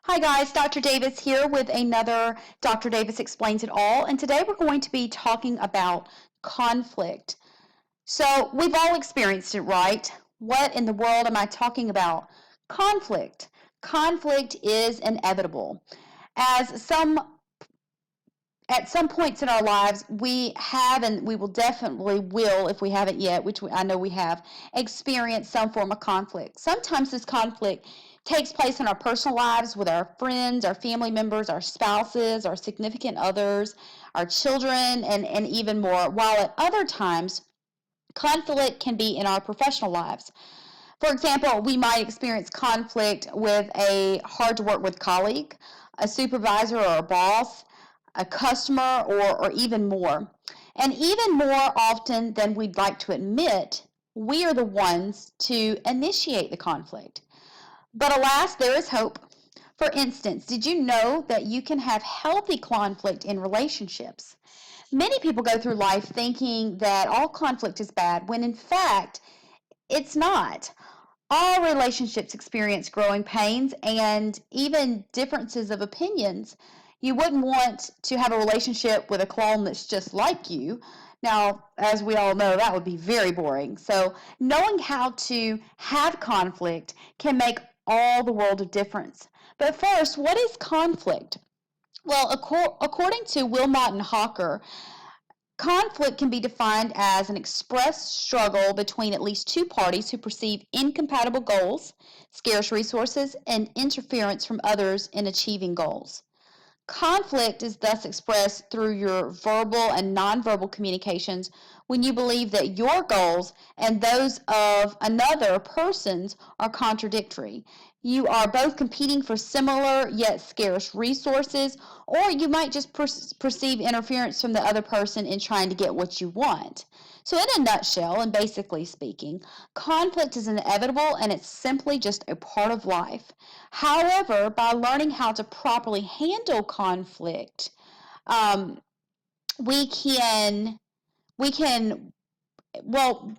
Hi guys, Dr. Davis here with another Dr. Davis Explains It All, and today we're going to be talking about conflict. So we've all experienced it, right? What in the world am I talking about? Conflict. Conflict is inevitable. As at some points in our lives, we have and we will definitely will, if we haven't yet, I know we have, experienced some form of conflict. Sometimes this conflict takes place in our personal lives with our friends, our family members, our spouses, our significant others, our children, and even more, while at other times, conflict can be in our professional lives. For example, we might experience conflict with a hard to work with colleague, a supervisor or a boss, a customer, or even more. And even more often than we'd like to admit, we are the ones to initiate the conflict. But alas, there is hope. For instance, did you know that you can have healthy conflict in relationships? Many people go through life thinking that all conflict is bad, when in fact, it's not. All relationships experience growing pains and even differences of opinions. You wouldn't want to have a relationship with a clone that's just like you. Now, as we all know, that would be very boring. So, knowing how to have conflict can make all the world of difference. But first, what is conflict? Well, according to Wilmot and Hawker, conflict can be defined as an expressed struggle between at least two parties who perceive incompatible goals, scarce resources, and interference from others in achieving goals. Conflict is thus expressed through your verbal and nonverbal communications when you believe that your goals and those of another person's are contradictory. You are both competing for similar yet scarce resources, or you might just perceive interference from the other person in trying to get what you want. So, in a nutshell, and basically speaking, conflict is inevitable and it's simply just a part of life. However, by learning how to properly handle conflict, um, we can we can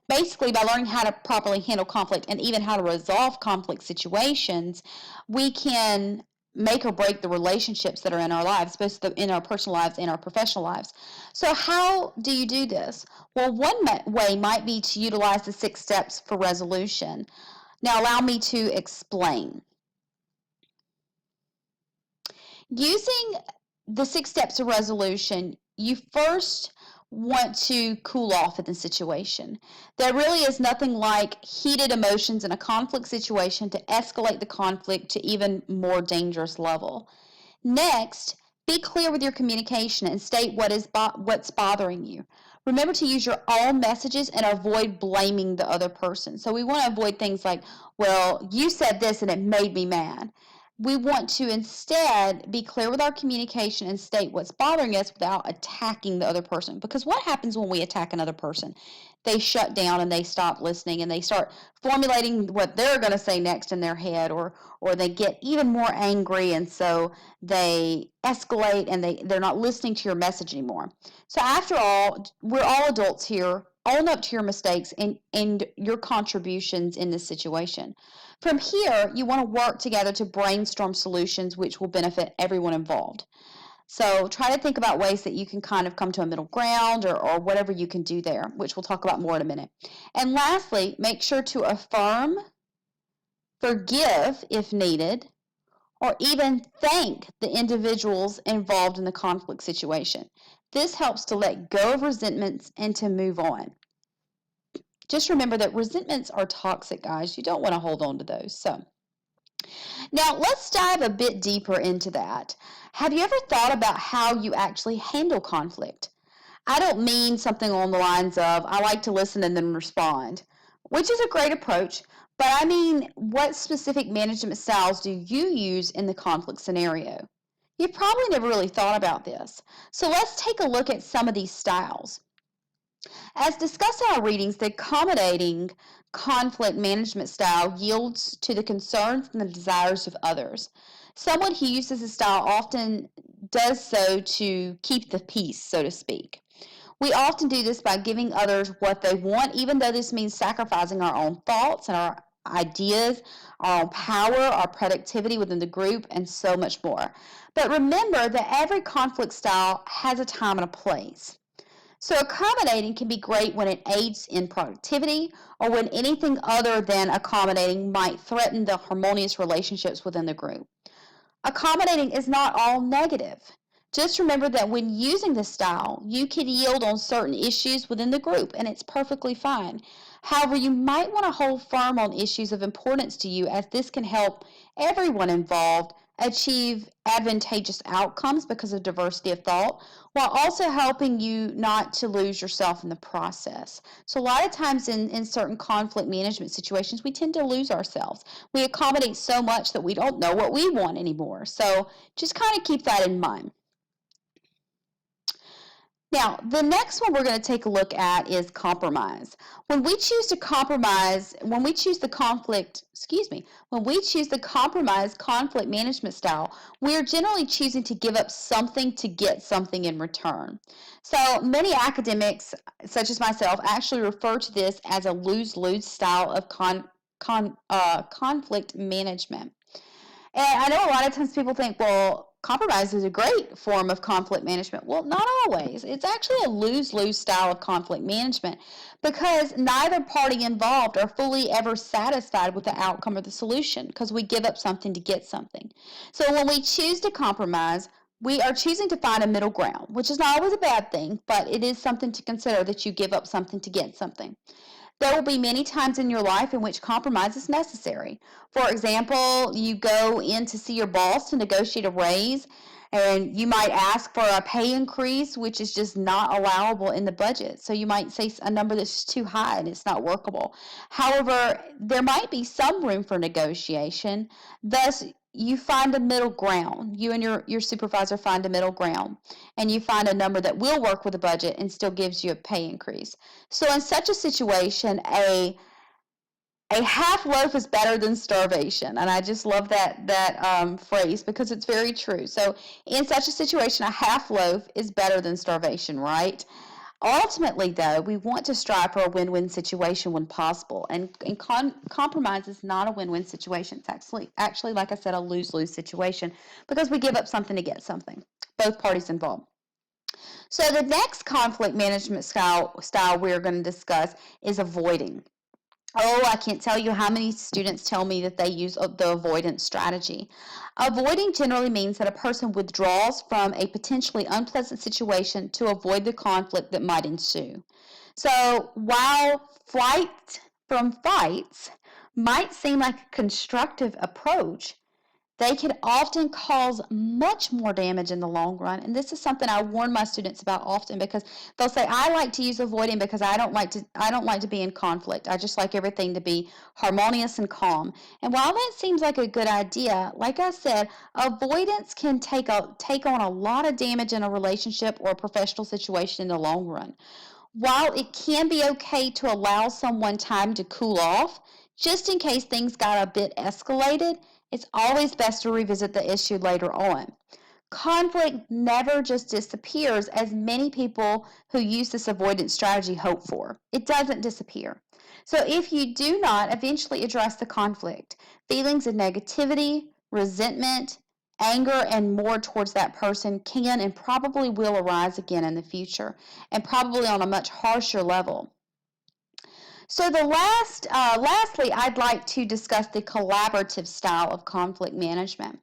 basically by learning how to properly handle conflict and even how to resolve conflict situations, we can make or break the relationships that are in our lives, both in our personal lives and our professional lives. So how do you do this? Well, one way might be to utilize the 6 steps for resolution. Now allow me to explain. Using the 6 steps of resolution, you first want to cool off in the situation. There really is nothing like heated emotions in a conflict situation to escalate the conflict to even more dangerous level. Next, be clear with your communication and state what's bothering you. Remember to use your own messages and avoid blaming the other person. So we want to avoid things like, well, you said this and it made me mad. We want to instead be clear with our communication and state what's bothering us without attacking the other person. Because what happens when we attack another person? They shut down and they stop listening and they start formulating what they're going to say next in their head, or they get even more angry, and so they escalate and they're not listening to your message anymore. So after all, we're all adults here. Own up to your mistakes and your contributions in this situation. From here, you want to work together to brainstorm solutions which will benefit everyone involved. So try to think about ways that you can kind of come to a middle ground, or whatever you can do there, which we'll talk about more in a minute. And lastly, make sure to affirm, forgive if needed, or even thank the individuals involved in the conflict situation. This helps to let go of resentments and to move on. Just remember that resentments are toxic, guys. You don't want to hold on to those. So, now let's dive a bit deeper into that. Have you ever thought about how you actually handle conflict? I don't mean something along the lines of, I like to listen and then respond, which is a great approach, but I mean, what specific management styles do you use in the conflict scenario? You've probably never really thought about this. So let's take a look at some of these styles. As discussed in our readings, the accommodating conflict management style yields to the concerns and the desires of others. Someone who uses this style often does so to keep the peace, so to speak. We often do this by giving others what they want, even though this means sacrificing our own thoughts and ideas, our own power, our productivity within the group, and so much more. But remember that every conflict style has a time and a place. So accommodating can be great when it aids in productivity or when anything other than accommodating might threaten the harmonious relationships within the group. Accommodating is not all negative. Just remember that when using this style, you can yield on certain issues within the group, and it's perfectly fine. However, you might want to hold firm on issues of importance to you, as this can help everyone involved achieve advantageous outcomes because of diversity of thought, while also helping you not to lose yourself in the process. So a lot of times in certain conflict management situations, we tend to lose ourselves. We accommodate so much that we don't know what we want anymore. So just kind of keep that in mind. Now, the next one we're going to take a look at is compromise. When we choose to compromise, when we choose the compromise conflict management style, we are generally choosing to give up something to get something in return. So many academics, such as myself, actually refer to this as a lose-lose style of conflict management. And I know a lot of times people think, well, compromise is a great form of conflict management. Well, not always. It's actually a lose-lose style of conflict management because neither party involved are fully ever satisfied with the outcome or the solution because we give up something to get something. So when we choose to compromise, we are choosing to find a middle ground, which is not always a bad thing, but it is something to consider that you give up something to get something. There will be many times in your life in which compromise is necessary. For example, you go in to see your boss to negotiate a raise, and you might ask for a pay increase, which is just not allowable in the budget. So you might say a number that's too high and it's not workable. However, there might be some room for negotiation. Thus, you find a middle ground. You and your supervisor find a middle ground, and you find a number that will work with the budget and still gives you a pay increase. So in such a situation, a half loaf is better than starvation, and I just love that phrase because it's very true. So in such a situation, a half loaf is better than starvation, right? Ultimately, though, we want to strive for a win-win situation when possible, and compromise is not a win-win situation. It's actually, like I said, a lose-lose situation because we give up something to get something, both parties involved. So the next conflict management style we're going to discuss is avoiding. Oh, I can't tell you how many students tell me that they use the avoidance strategy. Avoiding generally means that a person withdraws from a potentially unpleasant situation to avoid the conflict that might ensue. So while flight from fights might seem like a constructive approach, they can often cause much more damage in the long run. And this is something I warn my students about often because they'll say, I like to use avoiding because I don't like to be in conflict. I just like everything to be harmonious and calm. And while that seems like a good idea, like I said, avoidance can take on a lot of damage in a relationship or a professional situation in the long run. While it can be okay to allow someone time to cool off, just in case things got a bit escalated, it's always best to revisit the issue later on. Conflict never just disappears, as many people who use this avoidance strategy hope for. It doesn't disappear. So if you do not eventually address the conflict, feelings of negativity, resentment, anger, and more towards that person can and probably will arise again in the future, and probably on a much harsher level. So lastly, I'd like to discuss the collaborative style of conflict management.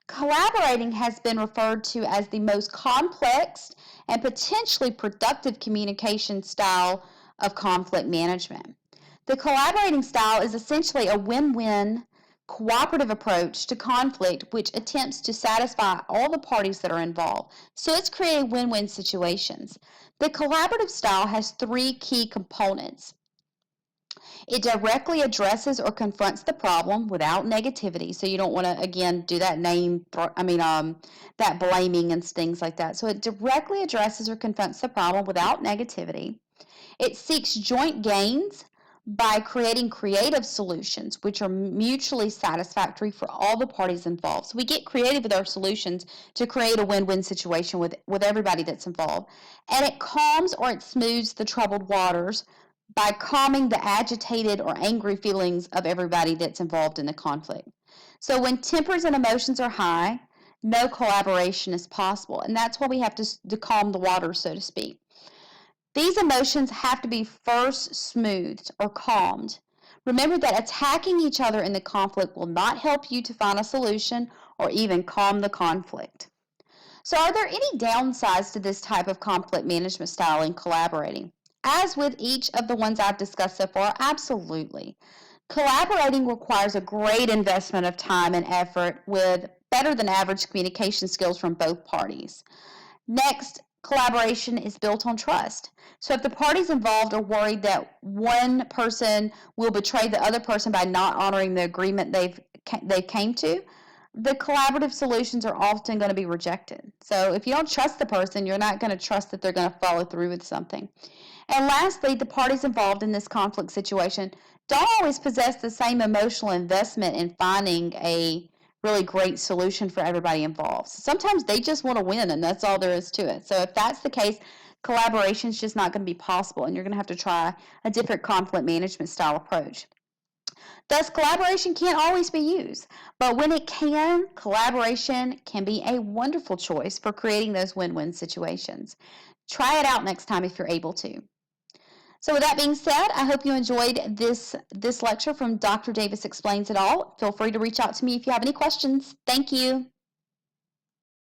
Collaborating has been referred to as the most complex and potentially productive communication style of conflict management. The collaborating style is essentially a win-win cooperative approach to conflict which attempts to satisfy all the parties that are involved. So it's creating win-win situations. The collaborative style has three key components. It directly addresses or confronts the problem without negativity. So you don't want to, again, do that that blaming and things like that. So it directly addresses or confronts the problem without negativity. It seeks joint gains by creating creative solutions which are mutually satisfactory for all the parties involved. So we get creative with our solutions to create a win-win situation with everybody that's involved. And it calms or it smooths the troubled waters by calming the agitated or angry feelings of everybody that's involved in the conflict. So when tempers and emotions are high, no collaboration is possible. And that's why we have to calm the water, so to speak. These emotions have to be first smoothed or calmed. Remember that attacking each other in the conflict will not help you to find a solution or even calm the conflict. So, are there any downsides to this type of conflict management style in collaborating? As with each of the ones I've discussed so far, absolutely. Collaborating requires a great investment of time and effort with better than average communication skills from both parties. Next, collaboration is built on trust. So if the parties involved are worried that one person will betray the other person by not honoring the agreement they came to, the collaborative solutions are often going to be rejected. So if you don't trust the person, you're not going to trust that they're going to follow through with something. And lastly, the parties involved in this conflict situation don't always possess the same emotional investment in finding a really great solution for everybody involved. Sometimes they just want to win, and that's all there is to it. So if that's the case, collaboration is just not going to be possible, and you're going to have to try a different conflict management style approach. Thus, collaboration can't always be used, but when it can, collaboration can be a wonderful choice for creating those win-win situations. Try it out next time if you're able to. So with that being said, I hope you enjoyed this lecture from Dr. Davis Explains It All. Feel free to reach out to me if you have any questions. Thank you.